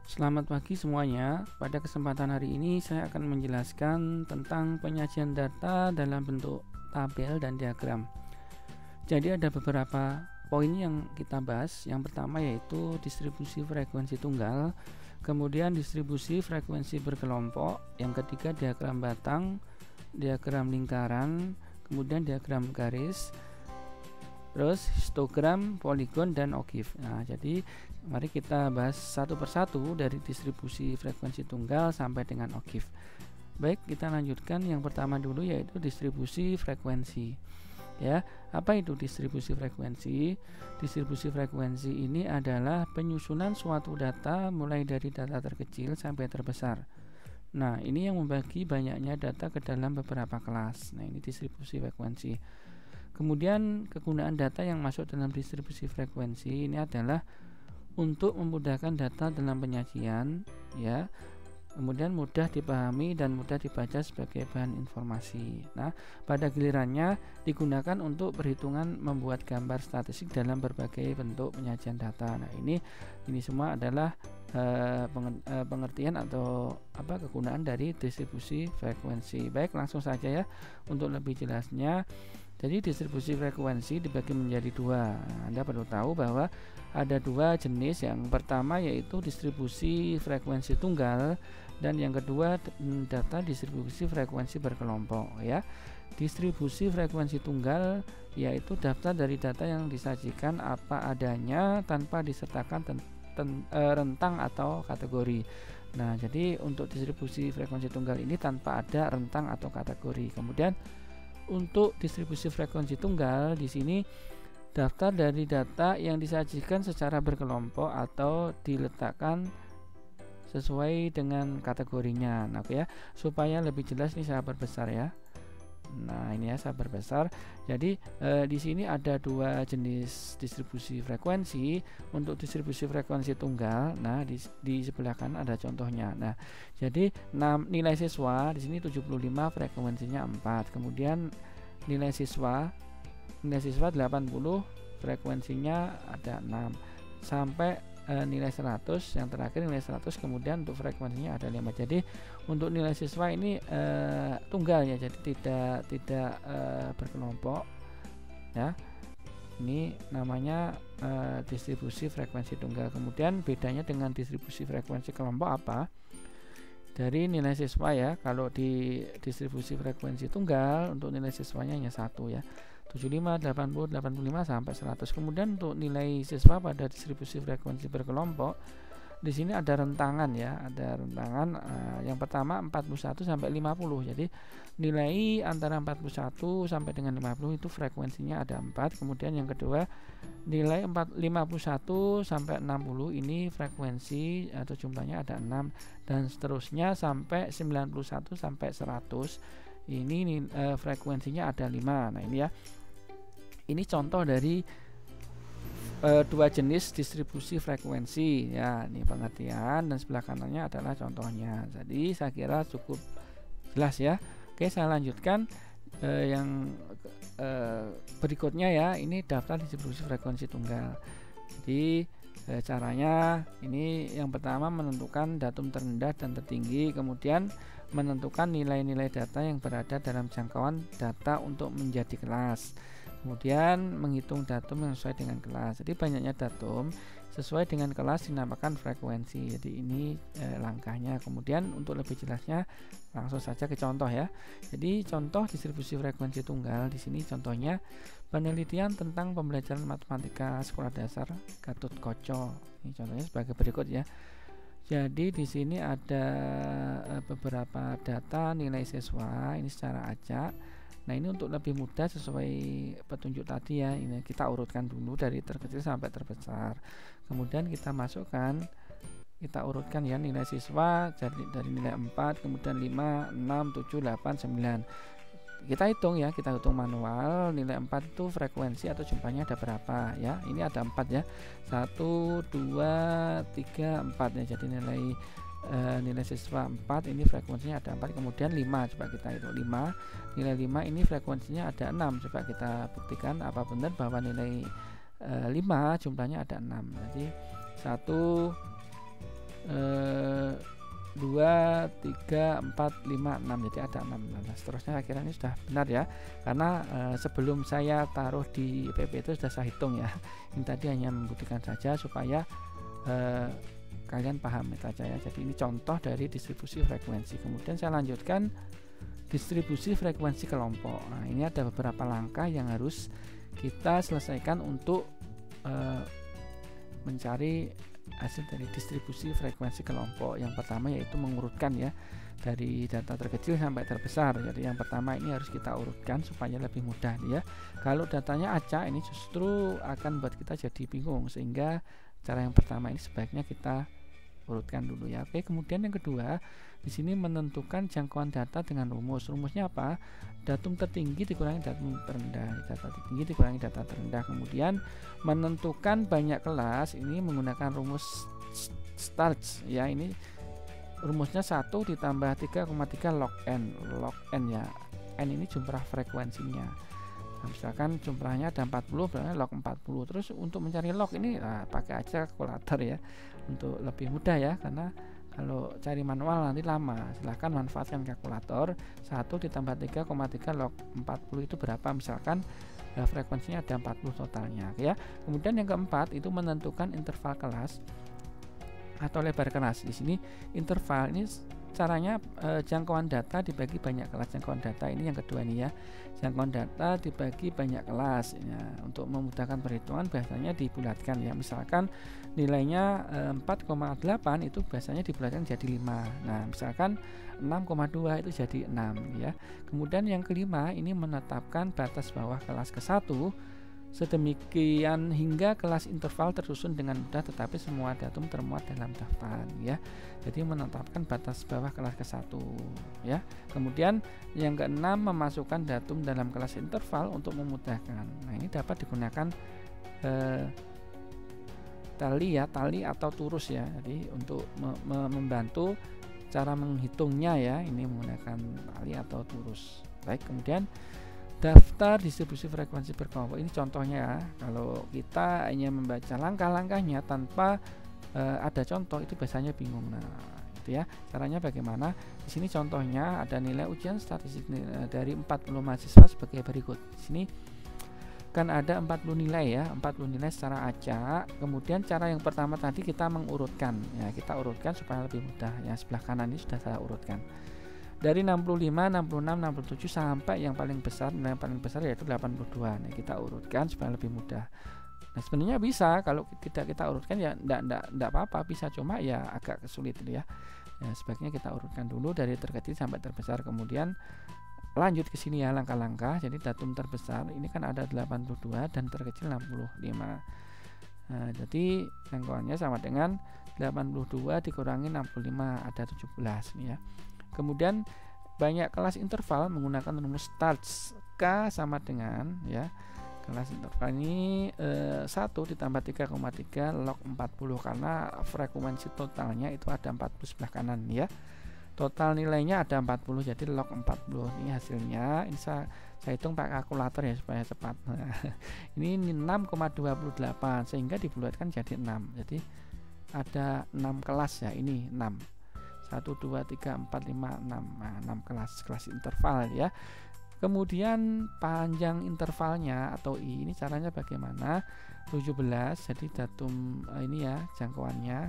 Selamat pagi semuanya. Pada kesempatan hari ini saya akan menjelaskan tentang penyajian data dalam bentuk tabel dan diagram. Jadi ada beberapa poin yang kita bahas. Yang pertama yaitu distribusi frekuensi tunggal, kemudian distribusi frekuensi berkelompok, yang ketiga diagram batang, diagram lingkaran, kemudian diagram garis, terus histogram, poligon, dan ogive. Nah, jadi mari kita bahas satu persatu dari distribusi frekuensi tunggal sampai dengan ogive. Baik, kita lanjutkan. Yang pertama dulu yaitu distribusi frekuensi. Ya, apa itu distribusi frekuensi? Distribusi frekuensi ini adalah penyusunan suatu data mulai dari data terkecil sampai terbesar. Nah, ini yang membagi banyaknya data ke dalam beberapa kelas. Nah, ini distribusi frekuensi. Kemudian kegunaan data yang masuk dalam distribusi frekuensi ini adalah untuk memudahkan data dalam penyajian, ya. Kemudian mudah dipahami dan mudah dibaca sebagai bahan informasi. Nah, pada gilirannya digunakan untuk perhitungan membuat gambar statistik dalam berbagai bentuk penyajian data. Nah, ini semua adalah pengertian atau kegunaan dari distribusi frekuensi. Baik, langsung saja ya untuk lebih jelasnya. Jadi distribusi frekuensi dibagi menjadi dua. Anda perlu tahu bahwa ada dua jenis. Yang pertama yaitu distribusi frekuensi tunggal, dan yang kedua data distribusi frekuensi berkelompok. Ya, distribusi frekuensi tunggal yaitu daftar dari data yang disajikan apa adanya tanpa disertakan rentang atau kategori. Nah, jadi untuk distribusi frekuensi tunggal ini tanpa ada rentang atau kategori. Kemudian untuk distribusi frekuensi tunggal di sini daftar dari data yang disajikan secara berkelompok atau diletakkan sesuai dengan kategorinya. Nah, ya, supaya lebih jelas nih saya perbesar ya. Nah, ini ya saya perbesar. Jadi di sini ada dua jenis distribusi frekuensi. Untuk distribusi frekuensi tunggal, nah di sebelah kanan ada contohnya. Nah, jadi nilai siswa di sini 75, frekuensinya 4. Kemudian nilai siswa 80, frekuensinya ada 6. Sampai nilai 100, yang terakhir nilai 100, kemudian untuk frekuensinya ada 5. Jadi untuk nilai siswa ini tunggal ya, jadi tidak berkelompok ya. Ini namanya distribusi frekuensi tunggal. Kemudian bedanya dengan distribusi frekuensi kelompok apa? Dari nilai siswa ya, kalau di distribusi frekuensi tunggal untuk nilai siswanya hanya 1 ya, 75, 80, 85 sampai 100. Kemudian untuk nilai siswa pada distribusi frekuensi berkelompok, di sini ada rentangan ya, ada rentangan. Yang pertama 41 sampai 50. Jadi nilai antara 41 sampai dengan 50 itu frekuensinya ada 4. Kemudian yang kedua nilai 51 sampai 60 ini frekuensi atau jumlahnya ada 6, dan seterusnya sampai 91 sampai 100 ini frekuensinya ada 5. Nah, ini ya. Ini contoh dari dua jenis distribusi frekuensi ya, ini pengertian, dan sebelah kanannya adalah contohnya. Jadi saya kira cukup jelas ya. Oke, saya lanjutkan yang berikutnya ya. Ini daftar distribusi frekuensi tunggal. Jadi caranya ini yang pertama menentukan datum terendah dan tertinggi, kemudian menentukan nilai-nilai data yang berada dalam jangkauan data untuk menjadi kelas. Kemudian menghitung datum yang sesuai dengan kelas. Jadi banyaknya datum sesuai dengan kelas dinamakan frekuensi. Jadi ini langkahnya. Kemudian untuk lebih jelasnya langsung saja ke contoh ya. Jadi contoh distribusi frekuensi tunggal di sini contohnya penelitian tentang pembelajaran matematika sekolah dasar Gatot-Kaca. Ini contohnya sebagai berikut ya. Jadi di sini ada beberapa data nilai siswa ini secara acak. Nah, ini untuk lebih mudah sesuai petunjuk tadi ya, ini kita urutkan dulu dari terkecil sampai terbesar. Kemudian kita masukkan, kita urutkan ya nilai siswa jadi dari nilai 4, kemudian 5, 6, 7, 8, 9. Kita hitung ya, kita hitung manual. Nilai 4 itu frekuensi atau jumlahnya ada berapa ya. Ini ada 4 ya. 1, 2, 3, 4 ya. Jadi nilai siswa 4, ini frekuensinya ada 4. Kemudian 5, coba kita hitung 5. Nilai 5 ini frekuensinya ada 6. Coba kita buktikan apa benar bahwa nilai 5 jumlahnya ada 6. Jadi 1, 2, 3, 4, 5, 6, jadi ada 6. Nah, seterusnya saya kira ini sudah benar ya, karena sebelum saya taruh di PP itu sudah saya hitung ya. Ini tadi hanya membuktikan saja supaya kalian paham saja ya. Jadi ini contoh dari distribusi frekuensi. Kemudian saya lanjutkan distribusi frekuensi kelompok. Nah, ini ada beberapa langkah yang harus kita selesaikan untuk mencari hasil dari distribusi frekuensi kelompok. Yang pertama yaitu mengurutkan ya, dari data terkecil sampai terbesar. Jadi yang pertama ini harus kita urutkan supaya lebih mudah ya. Kalau datanya acak ini justru akan buat kita jadi bingung, sehingga cara yang pertama ini sebaiknya kita urutkan dulu ya. Oke, kemudian yang kedua, di sini menentukan jangkauan data dengan rumus. Rumusnya apa? Datum tertinggi dikurangi datum terendah, data tertinggi dikurangi data terendah. Kemudian menentukan banyak kelas ini menggunakan rumus Starch ya. Ini rumusnya 1 ditambah 3,3 log n. Log n ya, n ini jumlah frekuensinya. Nah, misalkan jumlahnya ada 40, berarti log 40. Terus untuk mencari log ini pakai aja kalkulator ya, untuk lebih mudah ya, karena kalau cari manual nanti lama. Silahkan manfaatkan kalkulator. 1 ditambah 3,3 log 40 itu berapa? Misalkan frekuensinya ada 40 totalnya ya. Kemudian yang keempat itu menentukan interval kelas atau lebar kelas. Di sini interval ini caranya jangkauan data dibagi banyak kelas. Jangkauan data ini yang kedua nih ya, jangkauan data dibagi banyak kelas ya. Untuk memudahkan perhitungan biasanya dibulatkan ya. Misalkan nilainya 4,8 itu biasanya dibulatkan jadi 5. Nah misalkan 6,2 itu jadi 6 ya. Kemudian yang kelima ini menetapkan batas bawah kelas ke-1 sedemikian hingga kelas interval tersusun dengan mudah, tetapi semua datum termuat dalam daftar ya. Jadi menetapkan batas bawah kelas ke-1 ya. Kemudian yang keenam memasukkan datum dalam kelas interval untuk memudahkan. Nah ini dapat digunakan tali atau turus ya. Jadi untuk membantu cara menghitungnya ya, ini menggunakan tali atau turus. Baik, kemudian daftar distribusi frekuensi berkelompok. Ini contohnya ya. Kalau kita hanya membaca langkah-langkahnya tanpa ada contoh itu biasanya bingung. Nah, itu ya. Caranya bagaimana? Di sini contohnya ada nilai ujian statistik dari 40 mahasiswa sebagai berikut. Di sini kan ada 40 nilai ya, 40 nilai secara acak. Kemudian cara yang pertama tadi kita mengurutkan. Ya, kita urutkan supaya lebih mudah. Yang sebelah kanan ini sudah saya urutkan. Dari 65, 66, 67 sampai yang paling besar, nilai yang paling besar yaitu 82. Nah, kita urutkan supaya lebih mudah. Nah, sebenarnya bisa kalau tidak kita urutkan ya enggak apa-apa, bisa, cuma ya agak sulit ya. Ya, sebaiknya kita urutkan dulu dari terkecil sampai terbesar, kemudian lanjut ke sini ya langkah-langkah. Jadi datum terbesar ini kan ada 82 dan terkecil 65. Nah, jadi jangkauannya sama dengan 82 dikurangi 65 ada 17 nih ya. Kemudian banyak kelas interval menggunakan rumus Starch. K sama dengan ya, kelas interval ini 1 ditambah 3,3 log 40, karena frekuensi totalnya itu ada 40 sebelah kanan ya. Total nilainya ada 40, jadi log 40. Ini hasilnya. Ini saya hitung pakai kalkulator ya supaya cepat. Ini 6,28 sehingga dibulatkan jadi 6. Jadi ada 6 kelas ya, ini 6. 1, 2, 3, 4, 5, 6. Nah, 6 kelas interval ya. Kemudian panjang intervalnya atau I ini caranya bagaimana? 17, jadi datum ini ya jangkauannya.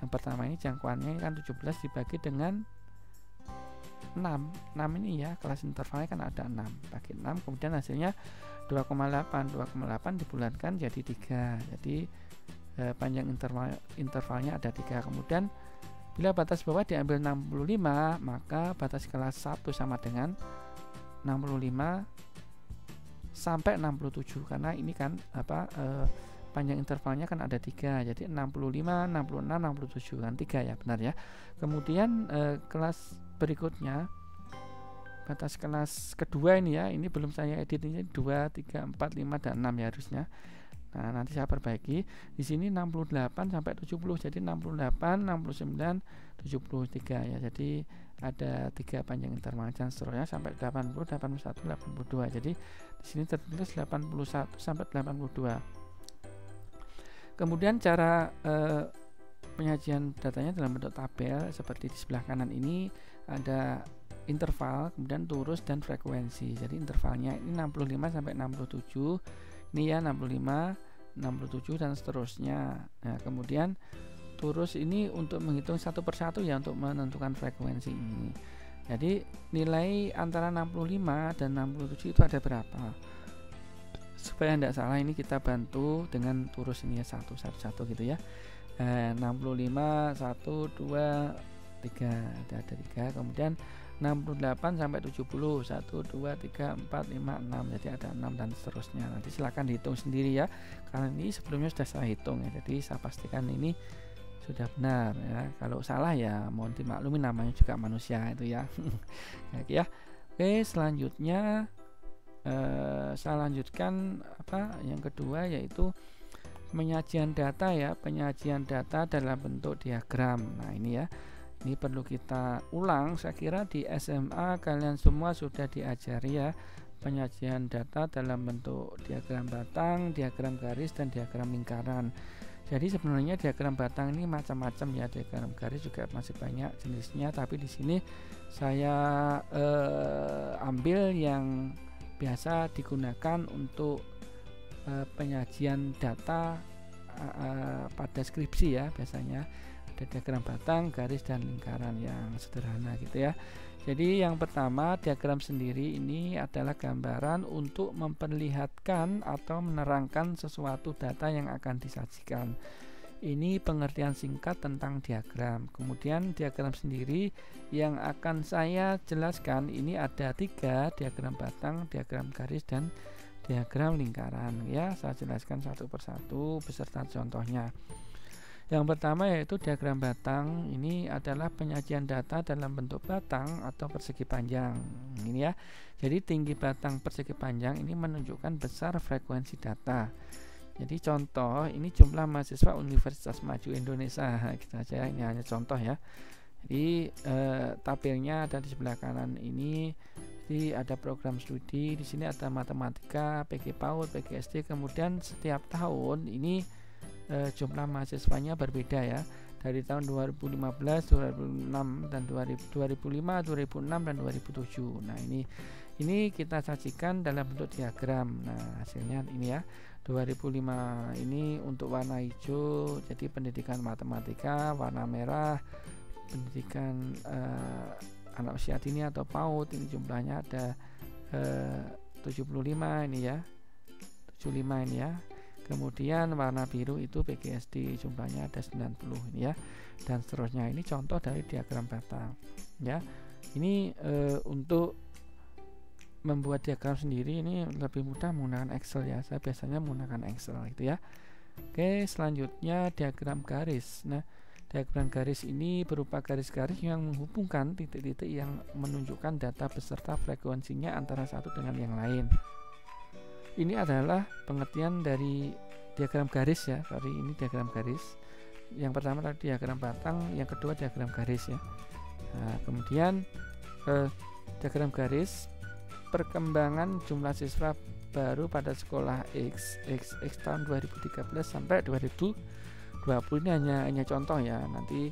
Yang pertama ini jangkauannya ini kan 17 dibagi dengan 6. 6 ini ya, kelas intervalnya kan ada 6. Bagi 6, kemudian hasilnya 2,8. 2,8 dibulatkan jadi 3. Jadi panjang intervalnya ada 3. Kemudian bila batas bawah diambil 65, maka batas kelas 1 sama dengan 65 sampai 67, karena ini kan panjang intervalnya kan ada 3. Jadi 65, 66, 67 kan 3 ya, benar ya. Kemudian kelas berikutnya batas kelas kedua ini ya, ini belum saya edit, ini 2, 3, 4, 5 dan 6 ya harusnya. Nah, nanti saya perbaiki. Di sini 68 sampai 70. Jadi 68, 69, 73 ya. Jadi ada 3 panjang interval dan seterusnya sampai 80, 81, 82. Jadi di sini tertulis 81 sampai 82. Kemudian cara penyajian datanya dalam bentuk tabel seperti di sebelah kanan ini ada interval, kemudian turus dan frekuensi. Jadi intervalnya ini 65 sampai 67. Ini ya 65, 67 dan seterusnya. Nah, kemudian turus ini untuk menghitung satu persatu ya, untuk menentukan frekuensi ini. Jadi nilai antara 65 dan 67 itu ada berapa? Supaya tidak salah ini kita bantu dengan turus ini ya, satu gitu ya. 65 1 2 3 ada 3, kemudian 68 sampai 70 1 2 3 4 5 6, jadi ada 6 dan seterusnya. Nanti silakan dihitung sendiri ya, karena ini sebelumnya sudah saya hitung ya, jadi saya pastikan ini sudah benar ya. Kalau salah ya mohon dimaklumi, namanya juga manusia itu ya. Ya. Oke, selanjutnya saya lanjutkan yang kedua, yaitu penyajian data ya, penyajian data dalam bentuk diagram. Nah ini ya, ini perlu kita ulang. Saya kira di SMA kalian semua sudah diajari ya, penyajian data dalam bentuk diagram batang, diagram garis, dan diagram lingkaran. Jadi sebenarnya diagram batang ini macam-macam ya, diagram garis juga masih banyak jenisnya, tapi di sini saya ambil yang biasa digunakan untuk penyajian data pada skripsi ya. Biasanya ada diagram batang, garis, dan lingkaran yang sederhana gitu ya. Jadi yang pertama, diagram sendiri ini adalah gambaran untuk memperlihatkan atau menerangkan sesuatu data yang akan disajikan. Ini pengertian singkat tentang diagram. Kemudian diagram sendiri yang akan saya jelaskan ini ada 3, diagram batang, diagram garis, dan diagram lingkaran ya. Saya jelaskan satu persatu beserta contohnya. Yang pertama yaitu diagram batang. Ini adalah penyajian data dalam bentuk batang atau persegi panjang. Ini ya. Jadi tinggi batang persegi panjang ini menunjukkan besar frekuensi data. Jadi contoh, ini jumlah mahasiswa Universitas Maju Indonesia. Gitu aja, ini hanya contoh ya. Jadi tabelnya ada di sebelah kanan ini. Jadi ada program studi, di sini ada matematika, PG PAUD, PG SD. Kemudian setiap tahun ini jumlah mahasiswanya berbeda ya, dari tahun 2015, 2006 dan 2005, 2006 dan 2007. Nah, ini kita sajikan dalam bentuk diagram. Nah, hasilnya ini ya. 2005 ini untuk warna hijau, jadi pendidikan matematika, warna merah pendidikan anak usia dini atau PAUD, ini jumlahnya ada 75 ini ya. 75 ini ya. Kemudian warna biru itu PGSD, jumlahnya ada 90 ini ya, dan seterusnya. Ini contoh dari diagram batang ya. Ini untuk membuat diagram sendiri ini lebih mudah menggunakan Excel ya. Saya biasanya menggunakan Excel gitu ya. Oke, selanjutnya diagram garis. Nah, diagram garis ini berupa garis-garis yang menghubungkan titik-titik yang menunjukkan data beserta frekuensinya antara satu dengan yang lain. Ini adalah pengertian dari diagram garis ya. Sorry, ini diagram garis. Yang pertama tadi diagram batang, yang kedua diagram garis ya. Nah, kemudian diagram garis, perkembangan jumlah siswa baru pada sekolah X tahun 2013 sampai 2020. Ini hanya contoh ya. Nanti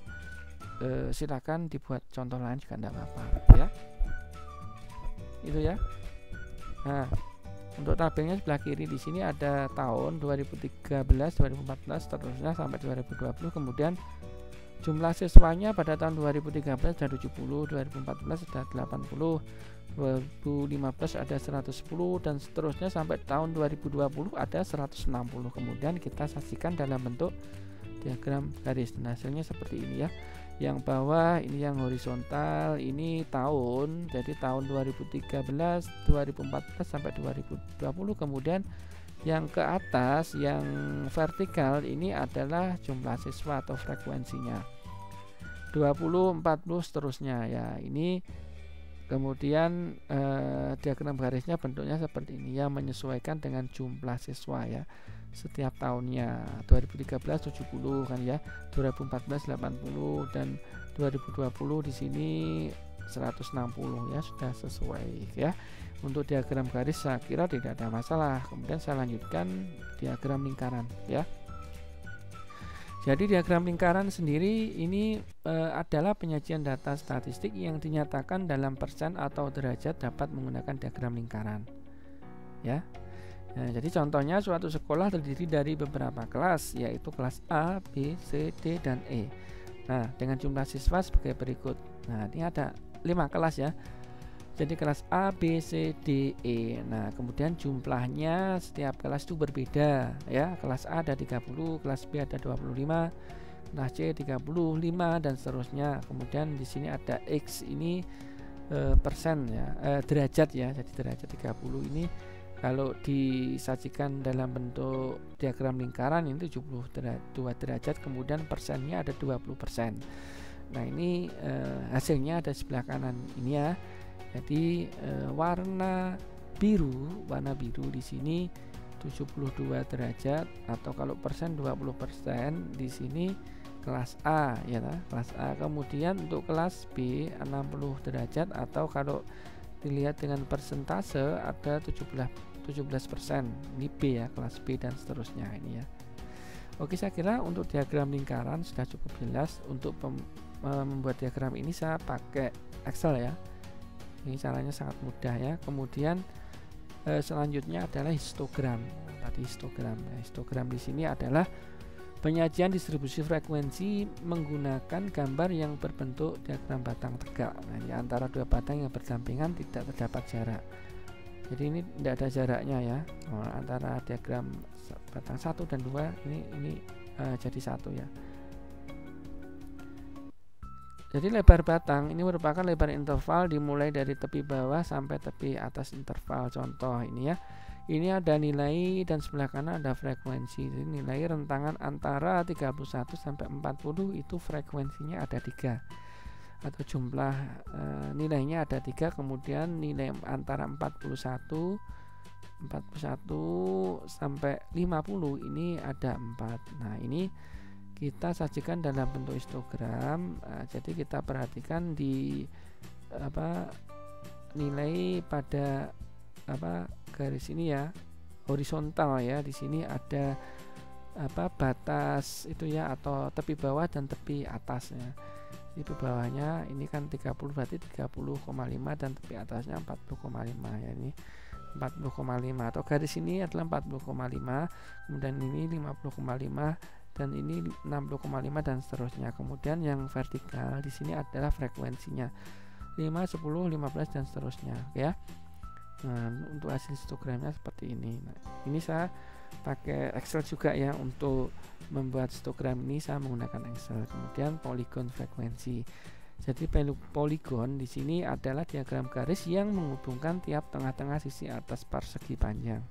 silakan dibuat contoh lain juga tidak apa-apa ya. Itu ya. Nah, untuk tabelnya sebelah kiri di sini ada tahun 2013, 2014 seterusnya sampai 2020. Kemudian jumlah siswanya pada tahun 2013 ada 70, 2014 ada 80, 2015 ada 110 dan seterusnya sampai tahun 2020 ada 160. Kemudian kita sajikan dalam bentuk diagram garis. Nah, hasilnya seperti ini ya. Yang bawah ini yang horizontal, ini tahun, jadi tahun 2013, 2014 sampai 2020. Kemudian yang ke atas yang vertikal ini adalah jumlah siswa atau frekuensinya 20, 40 seterusnya ya. Ini kemudian diagram garisnya bentuknya seperti ini ya, menyesuaikan dengan jumlah siswa ya setiap tahunnya. 2013 70 kan ya, 2014 80 dan 2020 di sini 160 ya, sudah sesuai ya. Untuk diagram garis saya kira tidak ada masalah. Kemudian saya lanjutkan diagram lingkaran ya. Jadi diagram lingkaran sendiri ini adalah penyajian data statistik yang dinyatakan dalam persen atau derajat dapat menggunakan diagram lingkaran. Ya. Nah, jadi contohnya suatu sekolah terdiri dari beberapa kelas, yaitu kelas A, B, C, D, dan E. Nah, dengan jumlah siswa sebagai berikut. Nah, ini ada 5 kelas ya. Jadi kelas A, B, C, D, E. Nah, kemudian jumlahnya setiap kelas itu berbeda ya. Kelas A ada 30, kelas B ada 25, kelas C 35 dan seterusnya. Kemudian di sini ada X ini persen ya, derajat ya. Jadi derajat 30 ini kalau disajikan dalam bentuk diagram lingkaran ini 72 derajat, kemudian persennya ada 20%. Nah, ini hasilnya ada sebelah kanan ini ya. Jadi warna biru di sini 72 derajat, atau kalau persen 20%. Di sini kelas A ya, kelas A. Kemudian untuk kelas B 60 derajat, atau kalau dilihat dengan persentase ada 17%. Ini B ya, kelas B dan seterusnya ini ya. Oke, saya kira untuk diagram lingkaran sudah cukup jelas. Untuk membuat diagram ini saya pakai Excel ya. Ini caranya sangat mudah ya. Kemudian selanjutnya adalah histogram. Tadi histogram. Nah, histogram di sini adalah penyajian distribusi frekuensi menggunakan gambar yang berbentuk diagram batang tegak. Nah, di antara dua batang yang berdampingan tidak terdapat jarak. Jadi ini tidak ada jaraknya ya. Antara diagram batang 1 dan 2 ini jadi 1 ya. Jadi lebar batang ini merupakan lebar interval dimulai dari tepi bawah sampai tepi atas interval. Contoh ini ya. Ini ada nilai dan sebelah kanan ada frekuensi. Jadi nilai rentangan antara 31 sampai 40 itu frekuensinya ada 3. Atau jumlah nilainya ada 3. Kemudian nilai antara 41 sampai 50 ini ada 4. Nah, ini kita sajikan dalam bentuk histogram. Jadi kita perhatikan di nilai pada garis ini ya, horizontal ya. Di sini ada batas itu ya, atau tepi bawah dan tepi atasnya. Tepi bawahnya ini kan 30 berarti 30,5 dan tepi atasnya 40,5 ya, ini 40,5, atau garis ini adalah 40,5, kemudian ini 50,5 dan ini 60,5 dan seterusnya. Kemudian yang vertikal di sini adalah frekuensinya 5, 10, 15 dan seterusnya ya. Nah, untuk hasil histogramnya seperti ini. Nah, ini saya pakai Excel juga ya. Untuk membuat histogram ini saya menggunakan Excel. Kemudian poligon frekuensi. Jadi poligon di sini adalah diagram garis yang menghubungkan tiap tengah-tengah sisi atas persegi panjang.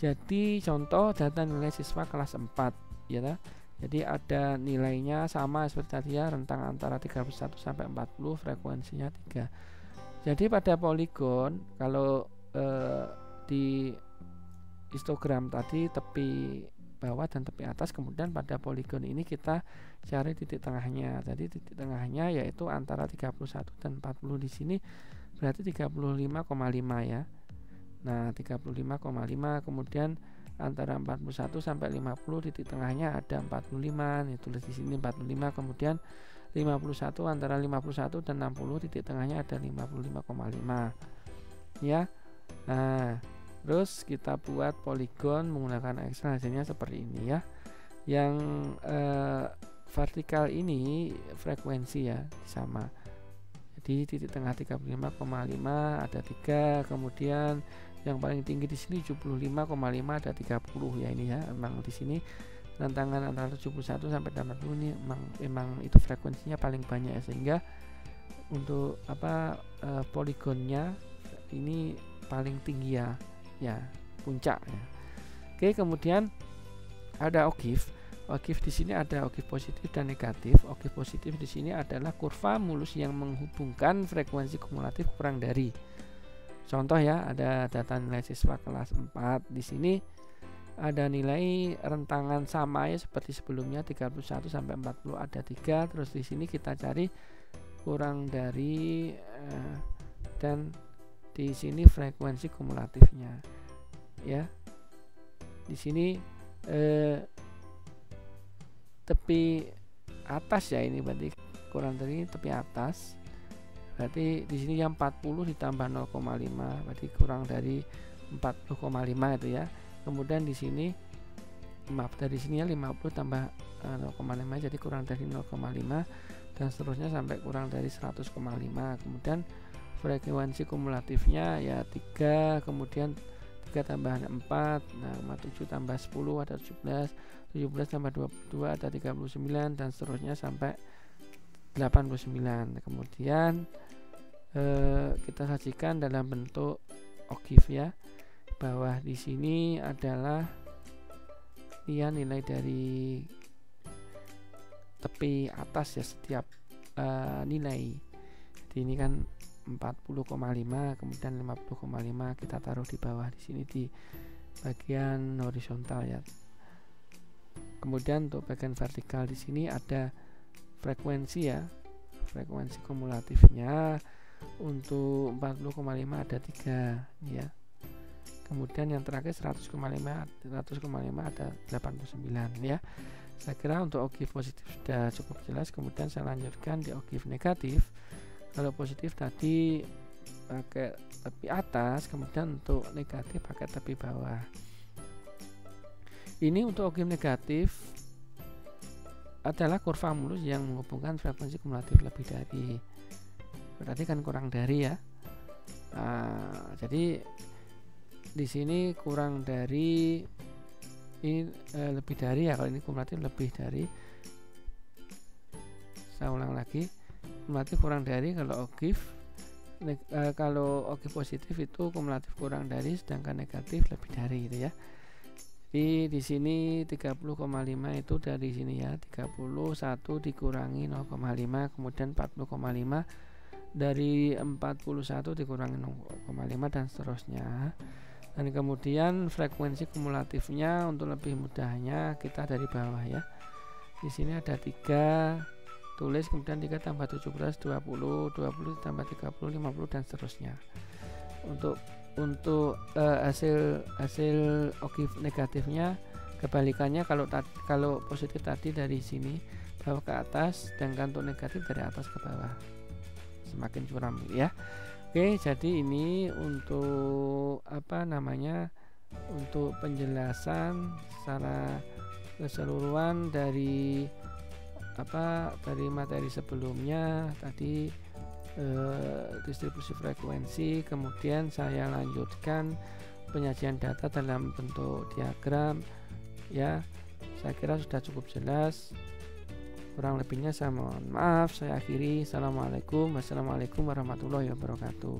Jadi contoh data nilai siswa kelas 4 ya. Jadi ada nilainya sama seperti tadi ya, rentang antara 31 sampai 40, frekuensinya 3. Jadi pada poligon kalau di histogram tadi tepi bawah dan tepi atas, kemudian pada poligon ini kita cari titik tengahnya. Jadi titik tengahnya yaitu antara 31 dan 40, di sini berarti 35,5 ya. Nah, 35,5, kemudian antara 41 sampai 50 titik tengahnya ada 45, nih tulis di sini 45, kemudian 51 antara 51 dan 60 titik tengahnya ada 55,5 ya. Nah, terus kita buat poligon menggunakan Excel, hasilnya seperti ini ya. Yang vertikal ini frekuensi ya, sama. Jadi titik tengah 35,5 ada 3, kemudian yang paling tinggi di sini 75,5 ada 30 ya, ini ya. Memang di sini rentangan antara 71 sampai 80 ini memang itu frekuensinya paling banyak ya, sehingga untuk poligonnya ini paling tinggi ya, puncak ya. Oke, kemudian ada OGIF. OGIF di sini ada OGIF positif dan negatif. OGIF positif di sini adalah kurva mulus yang menghubungkan frekuensi kumulatif kurang dari. Contoh ya, ada data nilai siswa kelas 4. Di sini ada nilai rentangan sama ya seperti sebelumnya 31 sampai 40 ada 3. Terus di sini kita cari kurang dari dan di sini frekuensi kumulatifnya ya. Di sini tepi atas ya, ini berarti kurang dari tepi atas. Berarti di sini yang 40 ditambah 0,5 berarti kurang dari 40,5 itu ya. Kemudian di sini maaf, dari sini ya 50 tambah 0,5 jadi kurang dari 0,5 dan seterusnya sampai kurang dari 100,5. Kemudian frekuensi kumulatifnya ya 3, kemudian 3 tambah 4, nah 7 tambah 10 ada 17, 17 tambah 22 ada 39 dan seterusnya sampai 89. Kemudian kita sajikan dalam bentuk OGIF ya, bahwa di sini adalah ya nilai dari tepi atas ya setiap nilai. Jadi ini kan 40,5 kemudian 50,5 kita taruh di bawah di sini di bagian horizontal ya. Kemudian untuk bagian vertikal di sini ada frekuensi ya, frekuensi kumulatifnya untuk 40,5 ada 3 ya. Kemudian yang terakhir 100,5 ada 89 ya. Saya kira untuk OGIF positif sudah cukup jelas. Kemudian saya lanjutkan di OGIF negatif. Kalau positif tadi pakai tepi atas, kemudian untuk negatif pakai tepi bawah. Ini untuk OGIF negatif adalah kurva mulus yang menghubungkan frekuensi kumulatif lebih dari, berarti kan kurang dari ya. Jadi di sini kurang dari ini lebih dari ya, kalau ini kumulatif lebih dari. Saya ulang lagi, kumulatif kurang dari kalau OGIF kalau OGIF positif itu kumulatif kurang dari, sedangkan negatif lebih dari gitu ya. Jadi di sini 30,5 itu dari sini ya, 31 dikurangi 0,5 kemudian 40,5 dari 41 dikurangi 0,5 dan seterusnya. Dan kemudian frekuensi kumulatifnya untuk lebih mudahnya kita dari bawah ya. Di sini ada 3, tulis kemudian 3 tambah 17 20, 20 tambah 30 50 dan seterusnya. Untuk hasil OGIF negatifnya kebalikannya, kalau positif tadi dari sini bawah ke atas, sedangkan untuk negatif dari atas ke bawah, semakin curam ya. Oke, jadi ini untuk untuk penjelasan secara keseluruhan dari materi sebelumnya tadi, distribusi frekuensi. Kemudian saya lanjutkan penyajian data dalam bentuk diagram ya. Saya kira sudah cukup jelas. Kurang lebihnya saya mohon maaf. Saya akhiri. Assalamualaikum warahmatullahi wabarakatuh.